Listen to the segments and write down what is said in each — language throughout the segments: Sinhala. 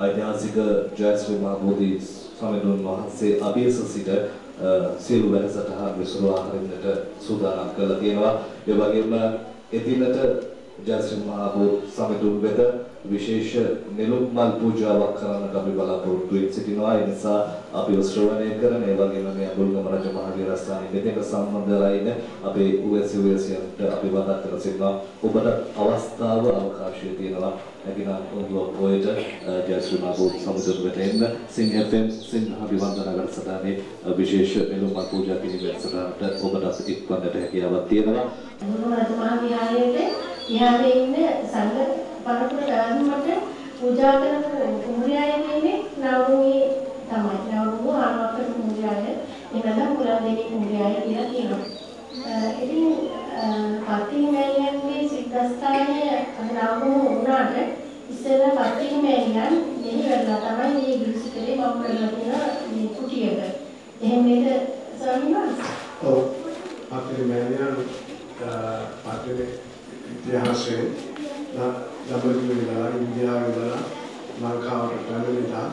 ऐतिहासिक जयश्री महाबोधि स्वामीनुन वහන්සේ අභියස සිට සියලු වැඩසටහන් විසුරුවා හරින්නට සූදානම් කරලා තියෙනවා. ඒ වගේම එදිනට ජයශ්‍රී මහබෝධි ස්වාමීන් වෙත විශේෂ නෙළුම් මල් පූජාවක් කරන්නට අපි බලාපොරොත්තු වෙ සිටිනවා. ඒ නිසා අපි ශ්‍රවණය කරන ඒ වගේම මේ අඹුල්ගම රජ මහා විහාරස්ථානයේ දෙතක සම්බන්ධලා ඉන්න අපේ උවැසියන්ට අපි වදා කර සිටිනවා. ඔබට අවස්ථාව අවකාශය තියෙනවා. නැගිනා ඔබ පොයට ජයශ්‍රී මහබෝධි සමුදුර වෙත එන්න සිංහපෙන් සිංහ අභිවන්දනා වැඩසටහනේ විශේෂ නෙළුම් මල් පූජා පිළිවෙල සටහනට ඔබට එක්වන්නට හැකියාවක් තියෙනවා. අඹුල්ගම රජ මහා විහාරයේ ඉහාවේ ඉන්න සංඝ පරපුර ගානකට පූජා කරන කුඹුරයයි ඉන්නේ නවරුගේ තමයි. නවරු ආනවකට කුඹුරයයි එනනම් පුරාදේවී කුඹුරයයි කියලා කියනවා. ඉතින් පත්තිනි මෑණියන්ගේ සිද්ධාස්ථානයේ නවරු වුණාට ඉස්සෙල්ලා පත්තිනි මෑණියන් මෙහි වැඩලා තමයි මේ ගිවිසුකලේ මම කරලා තියෙන මේ කුටියක. එහෙම නේද ස්වාමීන් වහන්සේ? ඔව්. පත්තිනි මෑණියන් පත්තිනි ඉතිහාසයේ දඹදිව ඉඳලා ඉන්දියාවේ ඉඳලා ලංකාවට පැමිණිලා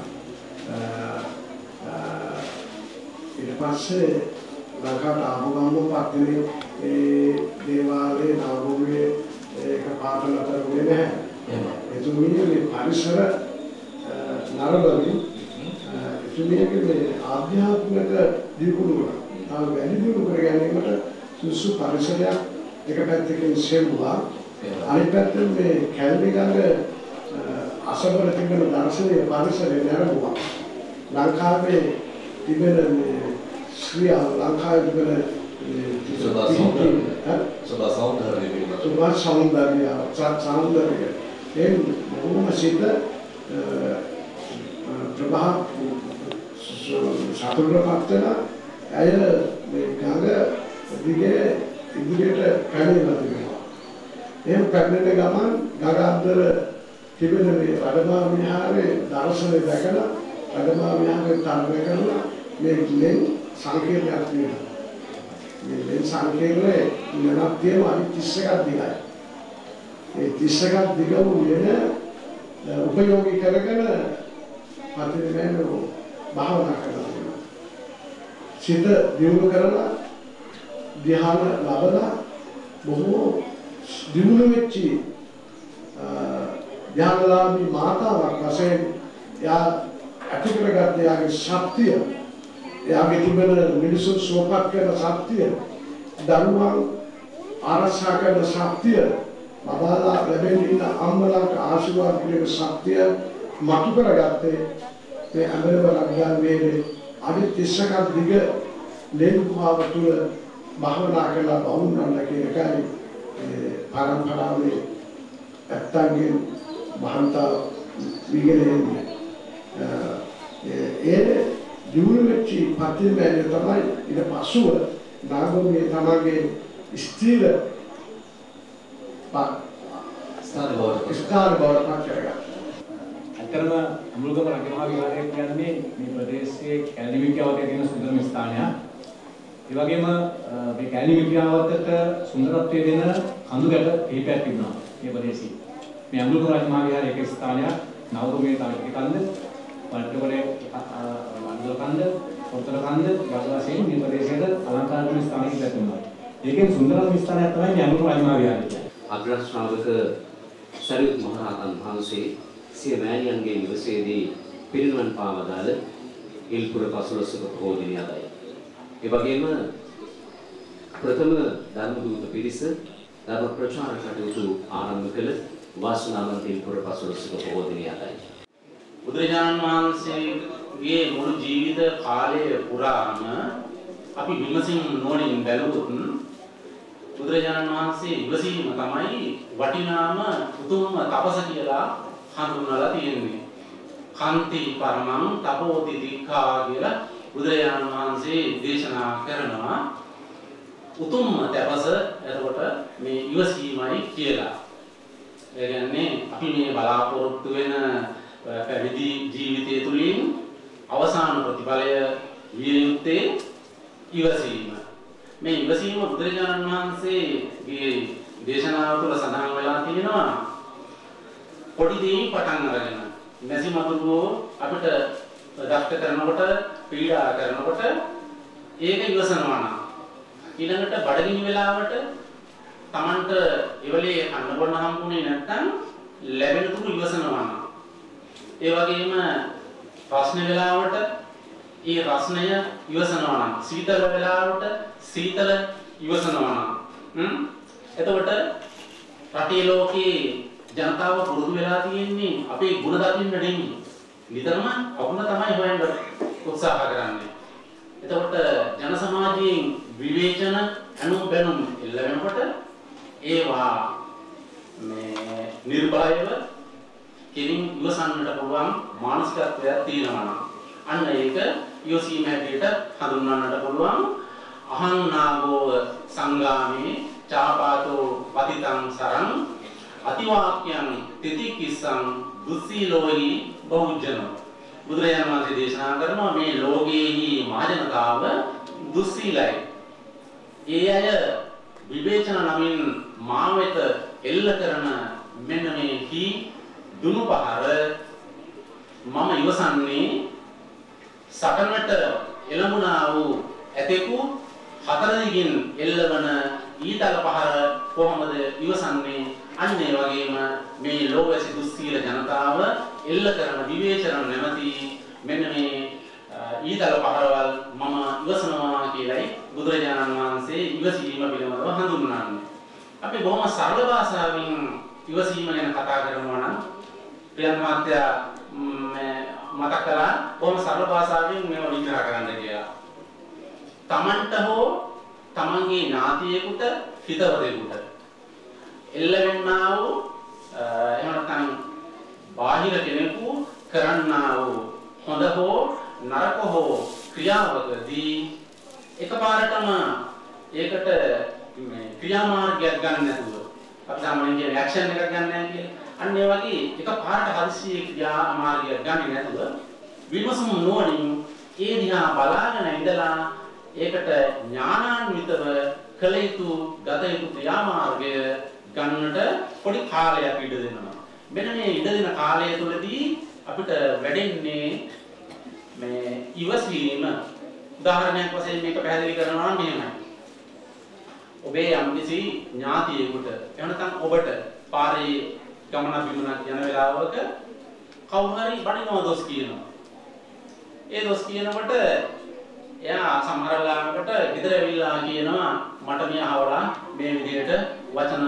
ඊට පස්සේ ලංකාවට ආපු ගමන් පත්තිනි ඒ දේවාලයේ නවරුවේ ඒක පාට නතර වෙන්නේ නැහැ. එතුමියගේ මේ පරිසර නරඹමින් එතුමියගේ මේ ආධ්‍යාත්මික දියුණුව තව වැඩි දියුණු කර ගැනීමට සුසු පරිසරයක් එක පැත්තකින් සෙව්වා. අනිත් පැත්තෙන් මේ කැලණි ගඟ අසබර තිබෙන දර්ශනීය පරිසරය නැරඹුවා. ලංකාවේ තිබෙන මේ ශ්‍රී ලංකාවේ තිබෙන සෞන්දර්ය ඒ බොහොම සිද්ධ ප්‍රභා සතුටුපත් වෙන අය මේ ගඟ දිගේ ඉදිරියට පැමිණලා තිබෙනවා. එහෙම පැමිණෙන ගමන් ගඟ අතර තිබෙන මේ රඩමා විහාරයේ දර්ශනය දැකලා රඩමා විහාරේ තරණය කරලා මේ ලෙන් සංකේතයක් තියෙනවා. මේ ලෙන් සංකේතයේ නමක් තියෙනවා අනිත් 31ක් දිගයි. ඒ 30ක් දිග වූ වෙන උපයෝගී කරගෙන පතිරමෑණෝ භාවනා කරනවා. සිත දියුණු කරලා ධ්‍යාන ලබලා බොහෝ දියුණු වෙච්චි ධ්‍යානලාභී මාතාවක් වශයෙන් යා ඇති කරගත්ත යාගේ ශක්තිය, යාගේ තිබෙන මිනිසුන් සුවපත් කරන ශක්තිය, දරුවන් ආරක්ෂා කරන ශක්තිය, බබාලා ලැබෙන ඉන්න අම්මලාට ආශිර්වාද කිරීමේ ශක්තිය මතු කරගත්තේ මේ අමරවරක් ගානේ අදි 30ක් දිග ලේනුභාව තුළ භාවනා කරලා වුණා කියන එකයි පරම්පරාවේ ඇත්තන්ගේ මහන්තා විගලෙන්නේ. ඒ දියුණු වෙච්ච පතිමෑණිය තමයි ඊට පසුව නාගෝගේ තමගේ ස්ථීර ස්ථාන බවට පත් කරගත්තා. අතරම අමුල්ගම රංගමහා විහාරය කියන්නේ මේ ප්‍රදේශයේ කැලණි විද්‍යාවට තියෙන සුන්දරම ස්ථානයක්. ඒ වගේම මේ කැලණි විද්‍යාවට සුන්දරත්වය දෙන කඳු ගැට කිහිපයක් තිබෙනවා මේ ප්‍රදේශයේ. මේ අමුල්ගම රංගමහා විහාරයේ එක ස්ථානයක් නවගමේ තාක්ෂණික කන්ද, වඩවලේ වඩවල කන්ද, පොතල කන්ද වගේ මේ ප්‍රදේශයේ අලංකාර වූ ස්ථානයක් තිබෙනවා. ඒකෙන් සුන්දරම ස්ථානයක් තමයි මේ අමුල්ගම රංගමහා විහාරය. අග්‍ර ශ්‍රාවක සරියුත් මහ රහතන් වහන්සේ සිය මෑණියන්ගේ නිවසේදී පිරිනිවන් පාවදාල ඉල්පුර පසළොස්වක පොහෝ දිනයයි. ඒ වගේම ප්‍රථම ධර්ම දූත පිරිස ධර්ම ප්‍රචාර කටයුතු ආරම්භ කළ වාසනාවන්ත ඉල්පුර පසළොස්වක පොහෝ දිනයයි. බුදුරජාණන් වහන්සේගේ මුළු ජීවිත කාලය පුරාම අපි විමසින් නොනින් බැලුවොත් බුදුරජාණන් වහන්සේ ඉවසීම තමයි වටිනාම උතුම්ම තපස කියලා හඳුන්වලා තියෙන්නේ. කාන්ති පරමං තපෝති දීක්ඛා කියලා බුදුරජාණන් වහන්සේ දේශනා කරනවා. උතුම්ම තපස එතකොට මේ ඉවසීමයි කියලා. ඒ කියන්නේ අපි මේ බලාපොරොත්තු වෙන පැවිදි ජීවිතය තුළින් අවසාන ප්‍රතිඵලය විය යුත්තේ ඉවසීම. මේ ඉවසීම බුදුරජාණන් වහන්සේගේ දේශනාව තුළ සඳහන් වෙලා තියෙනවා. පොඩි දෙයින් පටන් අරගෙන මැසි මදුරුවෝ අපිට දෂ්ට කරනකොට පීඩා කරනකොට ඒක ඉවසනවා නම් ඊළඟට බඩගිනි වෙලාවට Tamanට එවලේ අන්න බොන්න හම්බුනේ නැත්නම් ලැබෙන තුරු ඉවසනවා නම් ඒ වගේම ප්‍රශ්න වෙලාවට ඒ රස්නය ඉවසනවා නම් සීතල වෙලාවට සීතල ඉවසනවා නම් එතකොට රටේ ලෝකේ ජනතාව පුරුදු වෙලා තියෙන්නේ අපේ ಗುಣ දකින්න නෙමෙයි. නිතරම අපුණ තමයි හොයන්න උත්සාහ කරන්නේ. එතකොට ජන සමාජයෙන් විවේචන අනුම් බැනුම් එල්ල වෙනකොට ඒවා මේ නිර්භයව කෙලින් ඉවසන්නට පුළුවන් මානසිකත්වයක් තියෙනවා නම් අන්න ඒක යොසීම හැටියට හඳුන්වන්නට පුළුවන්. අහං නාගෝ සංගාමේ චාපාතෝ පතිතං සරං අතිවාක්‍යං තිතිකිස්සං දුස්සීලෝහි බහුජන. බුදුරජාණන් වහන්සේ දේශනා කරනවා මේ ලෝකයේහි මහජනතාව දුස්සීලයි. ඒ අය විවේචන නමින් මා වෙත එල්ල කරන මෙන්න මේ හි දුනු පහර මම ඉවසන්නේ සටනට එළඹුණා වූ ඇතෙකු හතර දිගින් එල්ලවන ඊතල පහර කොහොමද ඉවසන්නේ? අන්න ඒ වගේම මේ ලෝකයේ දුස්සීල ජනතාව එල්ල කරන විවේචන නැමැති මෙන්න මේ ඊතල පහරවල් මම ඉවසනවා කියලයි බුදුරජාණන් වහන්සේ ඉවසීම පිළිබඳව හඳුන්වන්නේ. අපි බොහොම සරල භාෂාවෙන් ඉවසීම ගැන කතා කරනවා නම් ප්‍රියන් මහත්තයා මතක් කළා බොහොම සරල භාෂාවෙන් මේව විග්‍රහ කරන්න කියලා. තමන්ට හෝ තමන්ගේ ඥාතියෙකුට හිතවතෙකුට එල්ලවෙන්නා වූ එහෙම නැත්නම් බාහිර කෙනෙකු කරන්නා වූ හොඳ හෝ නරක හෝ ක්‍රියාවකදී එකපාරටම ඒකට මේ ක්‍රියාමාර්ගයක් ගන්න නැතුව අපි සාමාන්‍යයෙන් කියන ඇක්ෂන් එකක් ගන්න නැහැ කියලා. අන්න ඒ වගේ එකපාරට හදිස්සියේ ක්‍රියාමාර්ගයක් ගන්න නැතුව විමසුම් නොවනින් ඒ දිහා බලාගෙන ඉඳලා ඒකට ඥානාන්විතව කළ යුතු ගත යුතු ක්‍රියාමාර්ගය ගන්නට පොඩි කාලයක් ඉඩ දෙනවා. මෙන්න මේ ඉඩ දෙන කාලය තුළදී අපිට වැඩෙන්නේ මේ ඉවසීම. උදාහරණයක් වශයෙන් මේක පැහැදිලි කරනවා නම් මෙහෙමයි. ඔබේ යම්කිසි ඥාතියෙකුට එහෙම නැත්නම් ඔබට පාරේ ගමන බිමනක් යන වෙලාවක කවුරු හරි බණිනවා දොස් කියනවා. ඒ දොස් කියනකොට එයා සමහර ලාමකට ගෙදර ඇවිල්ලා කියනවා මට මෙයාවලා මේ විදිහට වචන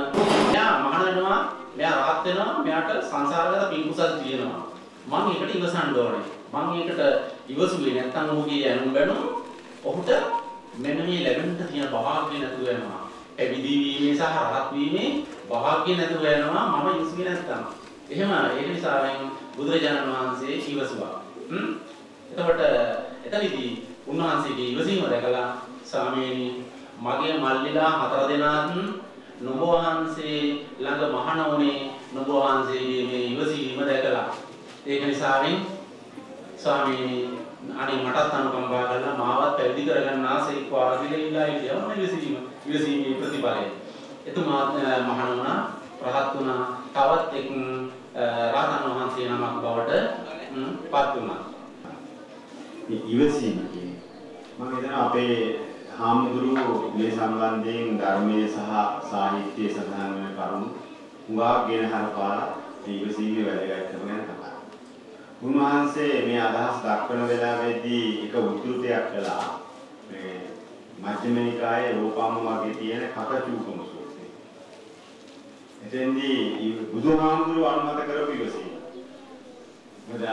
එයා මහාන වෙනවා මෙයා rahat වෙනවා මෙයාට සංසාරගත පිංකුසල් තියෙනවා මම ඒකට ඉවසන්න ඕනේ මම ඒකට ඉවසුවේ නැත්තම් ඔහුගේ යනුම් බැනුම් ඔහුට මෙන්න මේ ලැබෙන්න තියෙන භාග්‍ය නැතුව යනවා එවිදි වීමේ සහ rahat වීමේ භාග්‍ය නැතුව යනවා මම ඉවසුවේ නැත්තම් එහෙම ඒක නිසා බුදුරජාණන් වහන්සේ ඉවසුවා එතකොට එතනදී උන්වහන්සේගේ ඉවසීම දැකලා ස්වාමීනි මගේ මල්ලිලා 4 දෙනාත් නුඹ වහන්සේ ළඟ මහාන වුණේ නුඹ වහන්සේගේ මේ ඉවසීම දැකලා ඒක නිසාවෙන් ස්වාමීනි අනේ මටත් අනුකම්පා කරලා මාවත් පැවිදි කරගන්න ආසෙක්වා කියලා ඉල්ලා හිටියා ඉවසීමේ ප්‍රතිඵලය එතුමා මහාන වුණා රහත් වුණා තවත් එක් රහතන් වහන්සේ නමක් බවට පත් වුණා ඉවසීම කියන්නේ මම හිතනවා අපේ හාමුදුරුවෝ මේ සම්බන්ධයෙන් ධර්මයේ සහ සාහිත්‍යයේ සඳහන් වෙන කරුණු හුඟක් ගෙන හරපාලා ඉවසීමේ වැදගත්කම ගැන කතා. උන්වහන්සේ මේ අදහස් දක්වන වෙලාවේදී එක උද්ෘතයක් කළා මේ මජ්ක්‍ධිම නිකායේ රූපාම වගේ තියෙන කකචූකම සූත්‍රය. එතෙන්දී බුදුහාමුදුරුවෝ අනුමත කරපු ඉවසීම. මොකද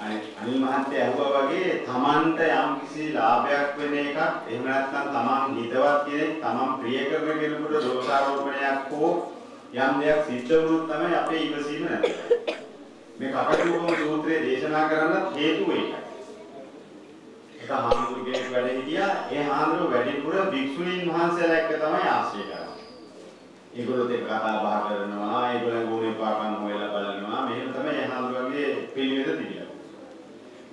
අනිල් මහත්තයා ඇහුවා වගේ තමන්ට යම්කිසි ලාභයක් වෙන එකක් එහෙම නැත්නම් තමන් හිතවත් කෙනෙක් තමන් ප්‍රිය කරන කෙනෙකුට දෝෂාරෝපණයක් හෝ යම් දෙයක් සිද්ධ වුණොත් තමයි අපේ ඉවසීම නැති. මේ කපටුකම සූත්‍රයේ දේශනා කරන්න හේතුව ඒකයි. එක හාමුදුරුවෝ වැඩ හිටියා ඒ හාමුදුරුවෝ වැඩිපුර භික්ෂුණීන් වහන්සේලා එක්ක තමයි ආශ්‍රය කරන්නේ. ඒගොල්ලෝ දෙක කතා බහ කරනවා ඒගොල්ලන් ගුණේ පාපම් හොයලා බලනවා මෙහෙම තමයි ඒ හාමුදුරුවෝගේ පිළිවෙත තිබිලා.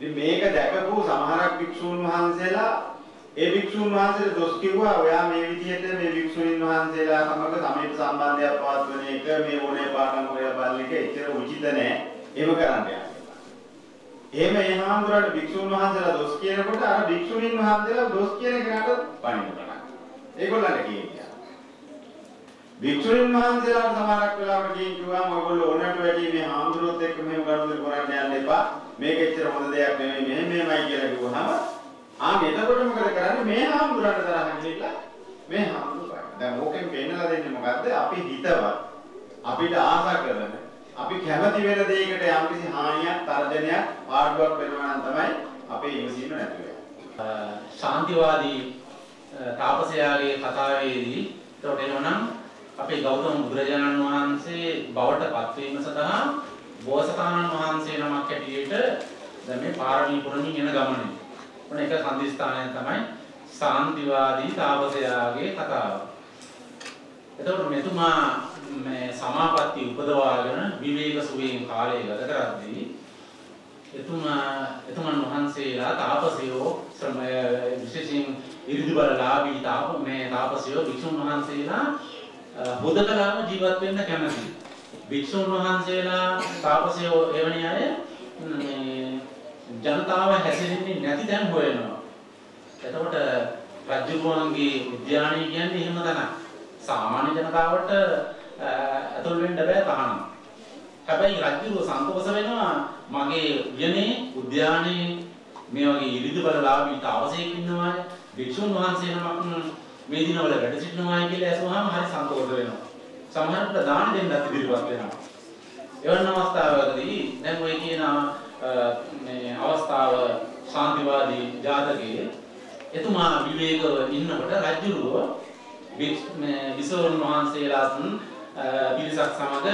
ඉතින් මේක දැකපු සමහරක් භික්ෂුන් වහන්සේලා ඒ භික්ෂුන් වහන්සේට දොස් කිව්වා ඔයා මේ විදිහට මේ භික්ෂුණීන් වහන්සේලා සමග සමීප සම්බන්ධයක් පවත්වන එක මේ ඕනේ පාඩම් හොයලා බලන එක එච්චර උචිත නෑ එහෙම කරන්න යන්න. එහෙම ඒ හාමුදුරන්ට භික්ෂුන් වහන්සේලා දොස් කියනකොට අර භික්ෂුණීන් වහන්සේලා දොස් කියන කෙනාට පණින්න පටන් ගත්තා. ඒගොල්ලන්ට කියන්නේ. භික්ෂුණීන් වහන්සේලාට සමහරක් වෙලාවට කියනවා ඔයගොල්ලෝ ඕනට වැඩි මේ හාමුදුරුවොත් එක්ක මෙහෙම ගනුදෙනු කරන්න යන්න එපා. මේක එච්චර හොඳ දෙයක් නෙමෙයි මෙහෙමයි කියලා කිව්වහම එතකොට මොකද කරන්නේ මේ හාමුදුරන්ට තරහ ගිහිල්ලා මේ හාමුදුරුවෝ දැන් ඕකෙන් පෙන්නලා දෙන්නේ මොකද්ද අපි හිතවත් අපිට ආශා කරන අපි කැමති වෙන දෙයකට යම්කිසි හානියක් තර්ජනයක් පාඩුවක් වෙනවා නම් තමයි අපේ ඉවසීම නැති වෙන්නේ ශාන්තිවාදී තාපසයාගේ කතාවේදී එතකොට එනවනම් අපේ ගෞතම බුදුරජාණන් වහන්සේ බවට පත්වීම සඳහා බෝසතාණන් වහන්සේ නමක් හැටියට දැන් මේ පාරමී පුරමින් යන ගමනේ. මොන එක සම්දිස්ථානයක් තමයි ශාන්තිවාදී තාපසයාගේ කතාව. එතකොට මෙතුමා මේ සමාපatti උපදවාගෙන විවේක සුවයෙන් කාලය ගත කරද්දී එතුමන් වහන්සේලා තාපසයෝ විශේෂයෙන් ඉරිදි බලලාභී තාපසයෝ භික්ෂුන් වහන්සේලා හොදකලාම ජීවත් වෙන්න කැමතියි. භික්ෂුන් වහන්සේලා තාපසයෝ එවැනි අය ජනතාව හැසිරෙන්නේ නැති තැන් හොයනවා. එතකොට රජුගෝන්ගේ උද්‍යානය කියන්නේ එහෙම තමයි. සාමාන්‍ය ජනතාවට අතුල් වෙන්න බෑ තහනම්. හැබැයි රජුගෝ සන්තෝෂ වෙනවා මගේ උයනේ උද්‍යානයේ මේ වගේ ඉරිදි බලලාභී තාපසයෙක් ඉන්නවා. භික්ෂුන් වහන්සේ නමක් මේ දිනවල වැඩ සිටිනවා කියලා ඇසුවාම හරි සන්තෝෂ වෙනවා. සමහරවිට දාන දෙන්නත් ඉදිරිපත් වෙනවා. එවන් අවස්ථාවකදී දැන් ඔය කියන මේ අවස්ථාව ශාන්තිවාදී ජාතකයේ එතුමා විවේකව ඉන්නකොට රජුරුව විසෝරුන් වහන්සේලාත් පිරිසක් සමග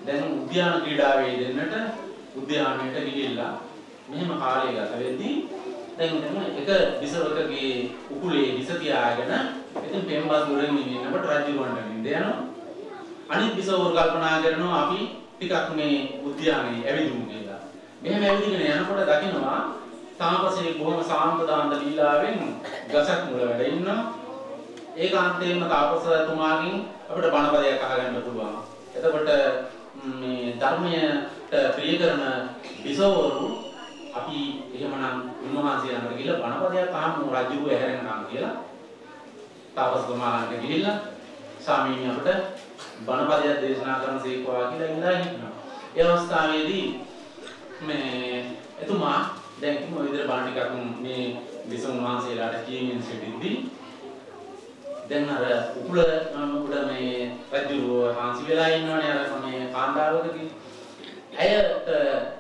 දැන් උද්‍යාන ක්‍රීඩාවේ දෙන්නට උද්‍යානයට ගිහිල්ලා මෙහෙම කාලය ගත වෙද්දී දැන් එක විසරකගේ උකුලේ විස තියාගෙන ඉතින් පෙම්බස් ගොඩින් ඉන්නකොට රජුරවන්ට නිඳ යනවා. අනිත් විසවරු කල්පනා කරනවා අපි ටිකක් මේ උද්‍යානයේ ඇවිදුමු කියලා. මෙහෙම ඇවිදගෙන යනකොට දකින්නවා තාපසේ බොහොම සාන්ත දාන්ත ලීලාවෙන් ගසක් මුල වැඩ ඉන්නවා. ඒකාන්තයෙන්ම තාපසතුමාගෙන් අපිට බණපදයක් අහගන්න පුළුවන්. එතකොට මේ ධර්මයට ප්‍රිය කරන විසවරු අපි එහෙමනම් උන්වහන්සේ ළඟට ගිහිල්ලා බණපදයක් අහමු රජුව ඇහැරෙනකම් කියලා. තාපසතුමාලන්ට ගිහිල්ලා ස්වාමීන් අපිට බණපදයක් දේශනා කරන සීක්වා කියලා ඉඳලා හිටනවා. ඒ අවස්ථාවේදී මේ එතුමා දැන් කිව්ව විදිහට බණ ටිකක් මේ විසුණු වහන්සේලාට කියමින් සිටින්දී දැන් අර උකුල උඩ මේ රජු හාන්සි වෙලා ඉන්නවනේ අර මේ කාන්තාවකදී. ඇයට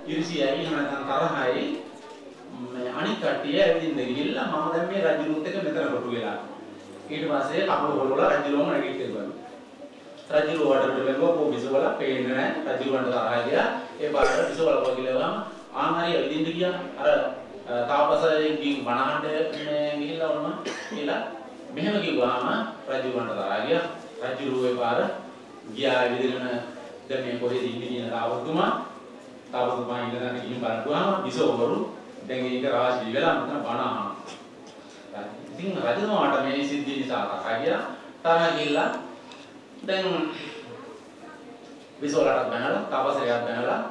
ඉරිසියයි එහෙම නැත්නම් තරහයි මේ අනිත් කට්ටිය ඇවිදින්න ගිහිල්ලා මම දැන් මේ රජුත් එක්ක මෙතන කොටු වෙලා. ඊට පස්සේ කපුල හොලවලා රජුවම නැගිටිනවා. රජු වඩට බැලුවා පොබිසවල පේන්නේ නැහැ. රජුවන්ට තරහයි ගියා. ඒ පාරට පිසවල වගිලවම ආන්හරි ඇවිදින්න ගියා. අර තාපසයෙන් බණහඬ මේ ගිහිල්ලා වුණා කියලා මෙහෙම කිව්වහම රජුවන්ට තරහා ගියා. රජුරුවේ පාර ගියා විදිහට දැන් මේ කොහෙද ඉන්නේ කියන තාපසතුමා ඉඳලා ගිහින් බලපුවාම විසවවරු දැන් ඒක රාශී වෙලා මතන බණ අහනවා. ඉතින් රජතුමාට මේ සිද්ධිය නිසා තරහා ගියා. තරහා ගිහලා දැන් විසවලට බැනලා තාපසයාට බැනලා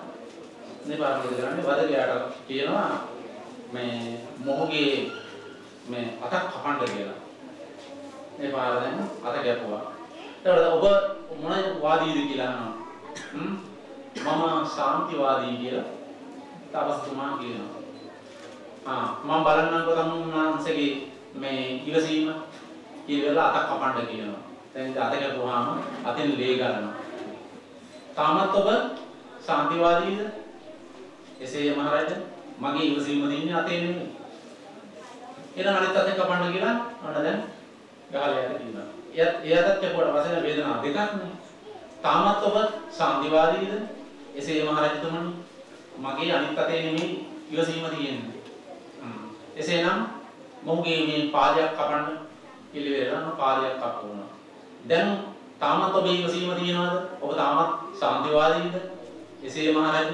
මේ පාරමිත කරන්නේ වදකයාට කියනවා මේ මොහුගේ මේ අතක් කපන්න කියලා. මේ පාර දැන් අත ගැපුවා. ඒකට ඔබ මොන වාදීද කියලා අහනවා. මම ශාන්තිවාදී කියලා තාපසතුමා කියනවා. මම බලන්නම්කො තමුන්වහන්සේගේ මේ ඉවසීම කියලා අතක් කපන්න කියනවා. දැන් අත ගැපුවාම අතෙන් ලේ ගන්නවා. තාමත් ඔබ ශාන්තිවාදීද? එසේ මහරජා මගේ ඉවසීම දින්නේ අතේ නෙමෙයි. එහෙනම් අනිත් අතෙන් කපන්න කියලා අන්න දැන් ගහලා යට තියෙනවා. එයාටත් කැපුවට පස්සේ වේදනාව දෙකක් නේ. තාමත් ඔබ ශාන්තිවාදීද? එසේ මහරජතුමනි මගේ අනිත් අතේ නෙමෙයි ඉවසීම තියෙන්නේ. එසේනම් මොහුගේ මේ පාදයක් කපන්න පිළිවෙලන පාදයක් කපනවා. දැන් තාමත් ඔබ ඉවසීම තියනවාද? ඔබ තාමත් ශාන්තිවාදීද? එසේ මහරජා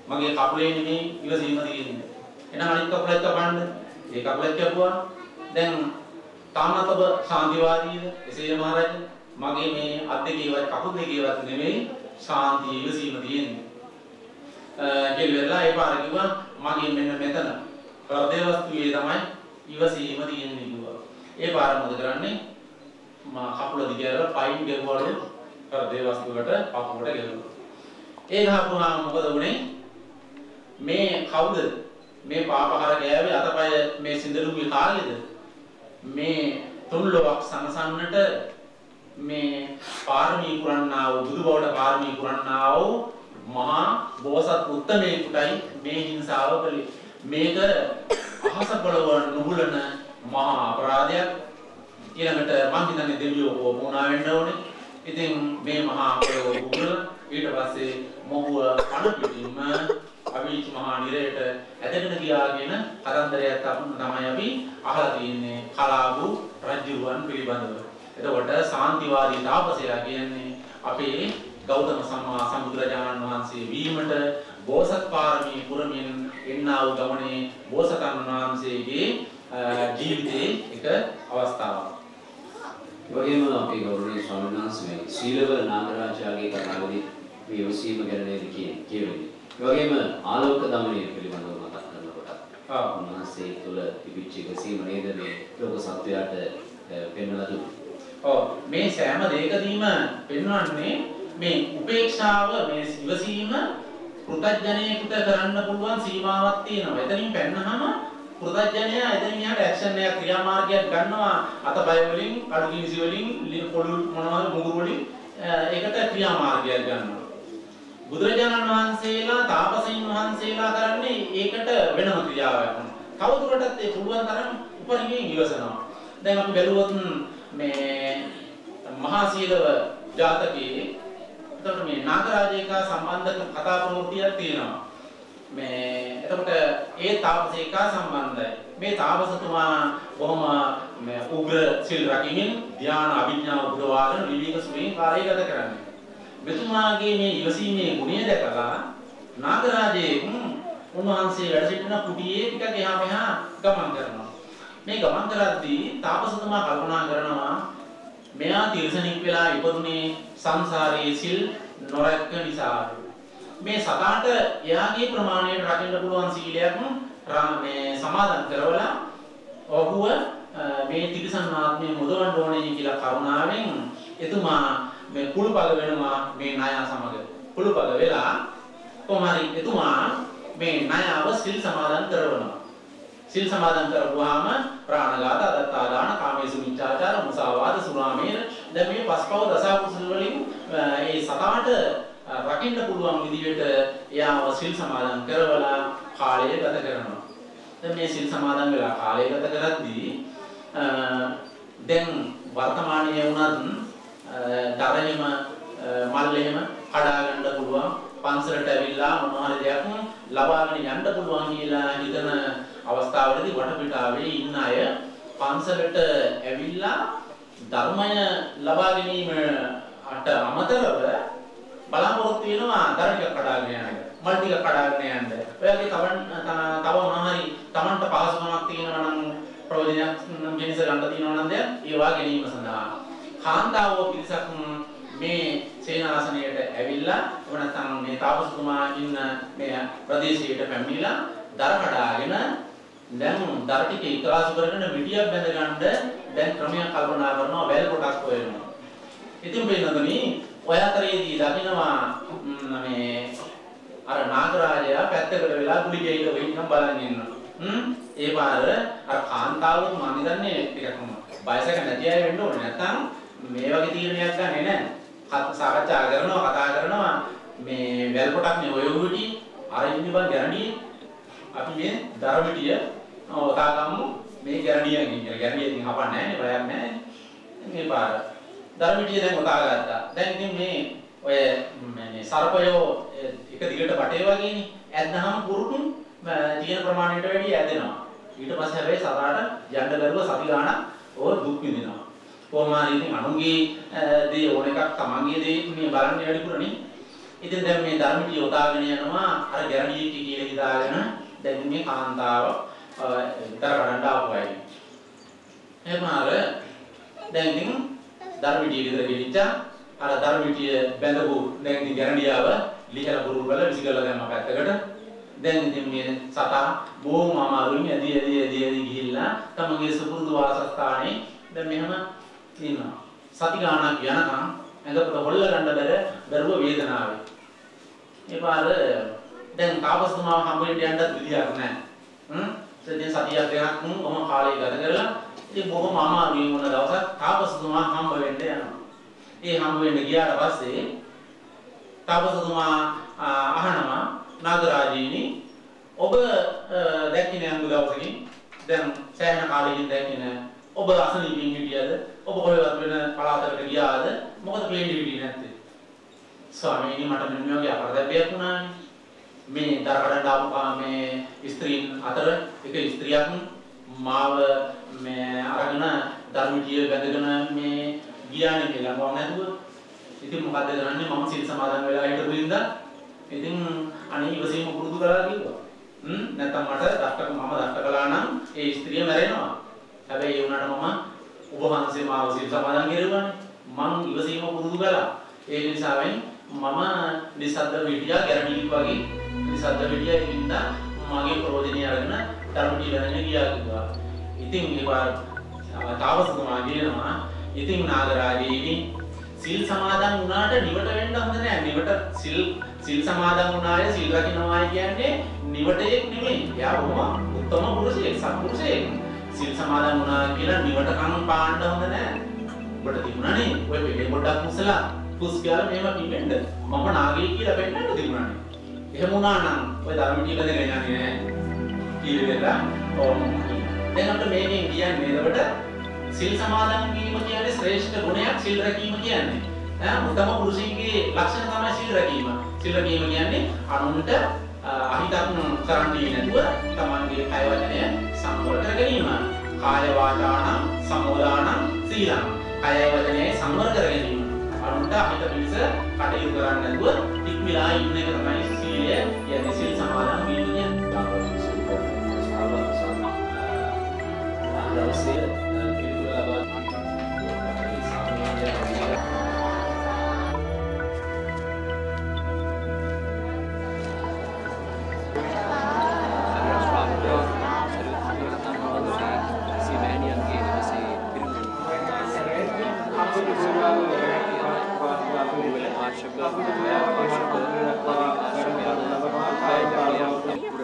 මගේ කකුලේ නෙමෙයි ඉවසීම තියෙන්නේ. එහෙනම් අනිත් කකුලත් කපන්න. ඒ කකුලත් කැපුවා. දැන් තාමත් ඔබ ශාන්තිවාදීද? එසේ මහරජා මගේ මේ අත් දෙකේවත් කකුල් දෙකේවත් නෙමෙයි ශාන්තිය ඉවසීම තියෙන්නේ. කෙල්ලලා ඒ පාර කිව්වා මගේ මෙන්න මෙතන හෘදේ වස්තුවේ තමයි ඉවසීම තියෙන්නේ කිව්වා. ඒ පාර මොකද කරන්නේ? මා කකුල දිගට පයින් ගෙවවලු හෘදේ වස්තුවට කකුලට ගෙවුවා. ඒ ගහපුවාම මොකද වුනේ? මේ කවුද මේ පාපහර ගෑවේ අතපය මේ සිඳලුගේ කාලෙද මේ තුන්ලොවක් සංසන්නට මේ පාරමී පුරන්නා වූ බුදු බවට පාරමී පුරන්නා වූ මහා බෝසත් උත්තමයෙකුටයි මේ හිංසාව කළේ. මේක අහස පොළව නුහුලන මහා අපරාධයක්. ඊළඟට මං හිතන්නේ දෙවියෝ කොමුණා වෙන්න ඕනේ. ඉතින් මේ මහා පොළව උගුරලා ඊට පස්සේ මොහුව කන පිටින්ම අවීච මහා නිරයට ඇදගෙන ගියා කියන කතන්දරයක් තමයි අපි අහලා තියෙන්නේ කලාබු රජුවන් පිළිබඳව. එතකොට ශාන්තිවාදී තාපසයා කියන්නේ අපේ ගෞතම සම්මා සම්බුදුරජාණන් වහන්සේ වීමට බෝසත් පාරමී පුරමින් එන්නා වූ ගමනේ බෝසතාණන් වහන්සේගේ ජීවිතයේ එක අවස්ථාවක්. ඒ වගේම අපේ ගෞරවනීය ස්වාමීන් වහන්සේ මේ සීලව නාගරාජාගේ කතාවේදී මේ විසීම ගැන නේද කියවෙන්නේ. ඒ වගේම ආලෝක දමනය පිළිබඳව මතක් කරනකොට උන්වහන්සේ තුළ තිබිච්ච විසීම නේද මේ ලෝක සත්වයාට පෙන්වලා දුන්නේ. මේ සෑම දෙයකදීම පෙන්වන්නේ මේ උපේක්ෂාව මේ ඉවසීම පෘථග්ජනයෙකුට කරන්න පුළුවන් සීමාවක් තියෙනවා. එතනින් පෙන්නහම පෘථග්ජනයා එතනින් යාට ඇක්ෂන් එකක් ක්‍රියාමාර්ගයක් ගන්නවා අතපය වලින් අඩු කිනිසි වලින් පොළු මොනවාද මුගුරු වලින් ඒකට ක්‍රියාමාර්ගයක් ගන්නවා. බුදුරජාණන් වහන්සේලා තාපසීන් වහන්සේලා කරන්නේ ඒකට වෙනම ක්‍රියාවක්. තවදුරටත් ඒ පුළුවන් තරම් උපරිමයෙන් ඉවසනවා. දැන් අපි බැලුවොත් මේ මහා සීලව ජාතකයේ එතකොට මේ නාගරාජේකා සම්බන්ධ කතා ප්‍රවෘත්තියක් තියෙනවා. මේ එතකොට ඒ තාපසේකා සම්බන්ධයි. මේ තාපසතුමා බොහොම මේ උග්‍ර සිල් රකිමින් ධ්‍යාන අභිඥා උපදවාගෙන විවිධ සුවයෙන් කාලය ගත කරන්නේ. මෙතුමාගේ මේ ඉවසීමේ ගුණය දැකලා නාගරාජේ උන්වහන්සේ වැඩ සිටින කුටියේ ටිකක් එහා මෙහා ගමන් කරනවා. මේ ගමන් කරද්දී තාපසතුමා කල්පනා කරනවා මෙයා තිරසනික් වෙලා ඉපදුනේ සංසාරයේ සිල් නොරැක්ක නිසා. මේ සතාට එයාගේ ප්‍රමාණයට රකින්න පුළුවන් සීලයක් මේ සමාදන් කරවලා ඔහුව මේ තිරසන් ආත්මය මුදවන්න ඕනේ කියලා කරුණාවෙන් එතුමා මේ කුළුපග වෙනවා මේ ණය සමග. කුළුපග වෙලා කොහොමරි එතුමා මේ ණයව සිල් සමාදන් කරවනවා. සිල් සමාදන් කරගුවාම ප්‍රාණඝාත, අදත්තාදාන, කාමේසු මිච්ඡාචාර, මුසාවාද, සුරාමේන දැන් මේ පස්පව දස කුසල වලින් ඒ සතාට රකින්න පුළුවන් විදිහට එයාව සිල් සමාදන් කරවලා කාලය ගත කරනවා. දැන් මේ සිල් සමාදන් වෙලා කාලය ගත කරද්දී දැන් වර්තමානයේ වුණත් දරෙම මල් එහෙම කඩා ගන්න පුළුවන්, පන්සලට ඇවිල්ලා මොනවා හරි දෙයක් ලබාගෙන යන්න පුළුවන් කියලා හිතන අවස්ථාවලදී වටපිටාවේ ඉන්න අය පන්සලට ඇවිල්ලා ධර්මය ලබා ගැනීමට අමතරව බලාපොරොත්තු වෙනවා ධර්මික කඩාගෙන යන්න, මල් ටික කඩාගෙන යන්න. ඔයගේ තව මොනවා හරි Tamanට පහසුකමක් තියෙනවා නම් ප්‍රයෝජනයක් වෙනස ගන්න තියෙනවා නම් දැන් ඒවා ගැනීම සඳහා කාන්තාවෝ පිරිසක් මේ සේනාසනයට ඇවිල්ලා එහෙම නැත්නම් මේ තාපසතුමා ඉන්න මේ ප්‍රදේශයට පැමිණිලා දර කඩාගෙන දැන් දර ටික ඉකාසු කරගෙන මිටියක් බැඳ ගන්න දැන් ක්‍රමයක් කල්පනා කරනවා, වැල් කොටක් හොයනවා. ඉතින් වෙනදනි ඔය අතරේදී දකින්නවා මේ අර නාගරාජයා පැත්තකට වෙලා ගුලි ගෙයිල වෙන්නම් බලන් ඉන්නවා. ඒ පාර අර කාන්තාවුත් මම හිතන්නේ ටිකක් බයසක නැති අය වෙන්න ඕනේ. නැත්නම් මේ වගේ තීරණයක් ගන්නෙ නැහැ. සාකච්ඡා කරනවා, කතා කරනවා මේ වැල් කොටක් නේ ඔය උඩටි අර ඉන්නේ බං ගැරන්ඩිය අපි මේ දරමිටිය ඔතා ගමු මේ ගැරන්ඩියෙන් කියලා. ගැරන්ඩිය ඉතින් හපන්නේ නැහැ නේ, බයක් නැහැ. මේ පාර දරමිටිය දැන් ඔතා ගත්තා. දැන් ඉතින් මේ ඔය මේ සර්පයෝ එක දිගට බටේ වගේනේ ඇද්දහම පුරුතුන් තියෙන ප්‍රමාණයට වැඩිය ඇදෙනවා. ඊට පස්සේ හැබැයි සතාට යන්න බැරුව සති ගාණක් ඕක දුක් විඳිනවා. කොහොම හරි ඉතින් අනුන්ගේ දේ ඕන එකක් තමන්ගේ දේ මේ බලන්නේ වැඩිපුරනේ. ඉතින් දැන් මේ ධර්මිටිය යොදාගෙන යනවා අර ගැරන්ඩියෙක් කියලා හිතාගෙන දැන් මේ කාන්තාව විතර කඩන්න ආපුවයි. එහෙම අර දැන් ඉතින් ධර්මිටිය විතර ගෙලිච්චා අර ධර්මිටිය බැඳපු දැන් ඉතින් ගැරන්ඩියාව ලිහලා බුරුල් වල විසිකලා දැම්ම පැත්තකට. දැන් ඉතින් මේ සතා බොහොම අමාරුවෙන් ඇදී ගිහිල්ලා තමන්ගේ සුපුරුදු වාසස්ථානේ දැන් මෙහෙම ඉන්නවා. සති ගානක් යනකම් ඇඟපත හොල්ල ගන්න බැරුව වේදනාවේ. ඒ පාර දැන් තාපසතුමාව හම්බ වෙන්න යන්නත් විදියක් නැහැ. සතිය සතියක් දෙකක් කොහොම කාලය ගත කරලා ඉතින් බොහොම අමාරුවෙන් වුණ දවසක් තාපසතුමා හම්බ වෙන්න යනවා. ඒ හම්බ වෙන්න ගියාට පස්සේ තාපසතුමා අහනවා නාගරාජීනි ඔබ දැක්කේ නෑ දවසකින් දැන් සෑහෙන කාලෙකින් දැක්කේ නෑ ඔබ අසනීපින් හිටියද ඔබ කොහෙවත් වෙන පළාතකට ගියාද මොකද ප්ලේන් හිටියේ නැත්තේ ස්වාමීනි මට මෙන්න මේ වගේ අපරදැබ්බයක් වුණානේ මේ දරකඩ ආපු මේ ස්ත්‍රීන් අතර එක ස්ත්‍රියක් මාව මේ අරගෙන ධර්මිතිය බැඳගෙන මේ ගියානේ කියලා මම නැතුව ඉතින් මොකද්ද කරන්නේ මම සිල් සමාදන් වෙලා හිටපු ඉඳලා ඉතින් අනේ ඉවසීම පුරුදු කරලා කිව්වා. නැත්තම් මට දෂ්ට කළා නම් ඒ ස්ත්‍රිය මැරෙනවා. හැබැයි ඒ වුණාට මම ඔබ වහන්සේ මාව සිල් සමාදන් කෙරුවානේ. මං ඉවසීම පුරුදු කළා. ඒ නිසාවෙන් මම නිසද්ද විදියා ගැරන්ටි වගේ නිසද්ද විදියා ඉන්න මගේ ප්‍රෝජනීය අරගෙන ධර්මටි ලැබෙන්න ගියා කිව්වා. ඉතින් ඒවා තාවසතුමා කියනවා ඉතින් නාගරාජීනි සිල් සමාදන් වුණාට නිවට වෙන්න හොඳ නෑ. නිවට සිල් සමාදන් වුණාය සිල් රකින්නවායි කියන්නේ නිවටයක් නෙමෙයි. එයා බොහොම උත්තම පුරුෂයෙක්, සත්පුරුෂයෙක්. සිල් සමාදන් වුණා කියලා නිවටකම් පාන්න හොඳ නෑ. ඔබට තිබුණානේ ඔය වෙලේ පොඩ්ඩක් මුසලා පුස් ගාලා මේව කිවෙන්න. මම නාගයෙක් කියලා වෙන්නට තිබුණානේ. එහෙම වුණා නම් ඔය ධර්මටි බඳගෙන යන්නේ නෑ. කීවෙලා දැන් අපිට මේකෙන් කියන්නේ එතකොට සිල් සමාදන් වීම කියන්නේ ශ්‍රේෂ්ඨ ගුණයක් සිල් රැකීම කියන්නේ. උත්තම පුරුෂයෙකුගේ ලක්ෂණ තමයි සිල් රැකීම. සිල් රැකීම කියන්නේ අනුන්ට අහිතක් කරන්නේ නැතුව තමන්ගේ කය වචනය සංවර කර ගැනීම. කාය වාචාණං සම්මෝදානං සීලං. කය වචනය සංවර කර ගැනීම. අනුන්ට අහිත පිණිස කටයුතු කරන්නේ නැතුව ඉක්මලා ඉන්න එක තමයි සීලය කියන්නේ සිල් සමාදන් වීම කියන්නේ.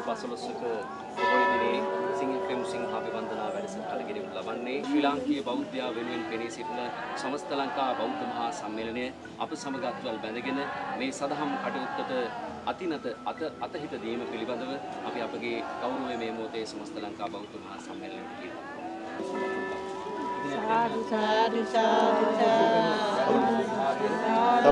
පසළොස්වක පොහොය දිනේ සිංහ ක්‍රම සිංහාභි වන්දනා වැඩසටහන ගෙනෙනු ලබන්නේ ශ්‍රී ලාංකීය බෞද්ධයා වෙනුවෙන් පෙනී සිටින සමස්ත ලංකා බෞද්ධ මහා සම්මේලනය අප සමග අත්වල් බැඳගෙන මේ සදහම් කටයුත්තට අතහිත දීම පිළිබඳව අපි අපගේ ගෞරවය මේ මොහොතේ සමස්ත ලංකා බෞද්ධ මහා සම්මේලනයට කියනවා. සාදු සාදු සාදු සාදු සාදු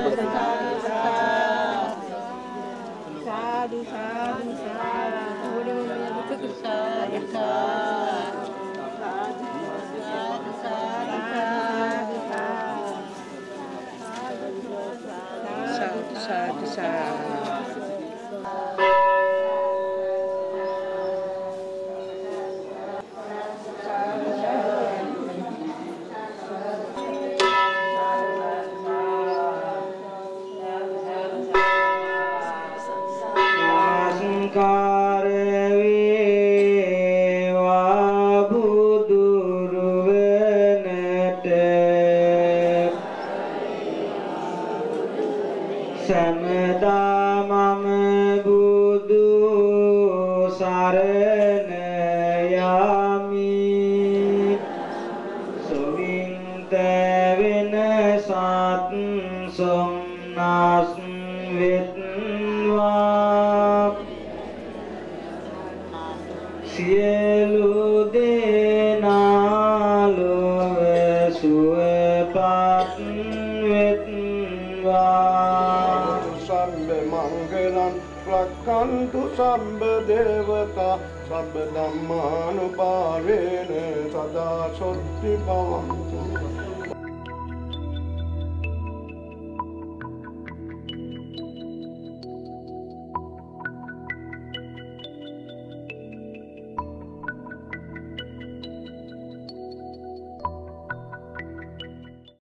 Kantu sabba devata sabba dhammanupaveena sada sotti bhavantu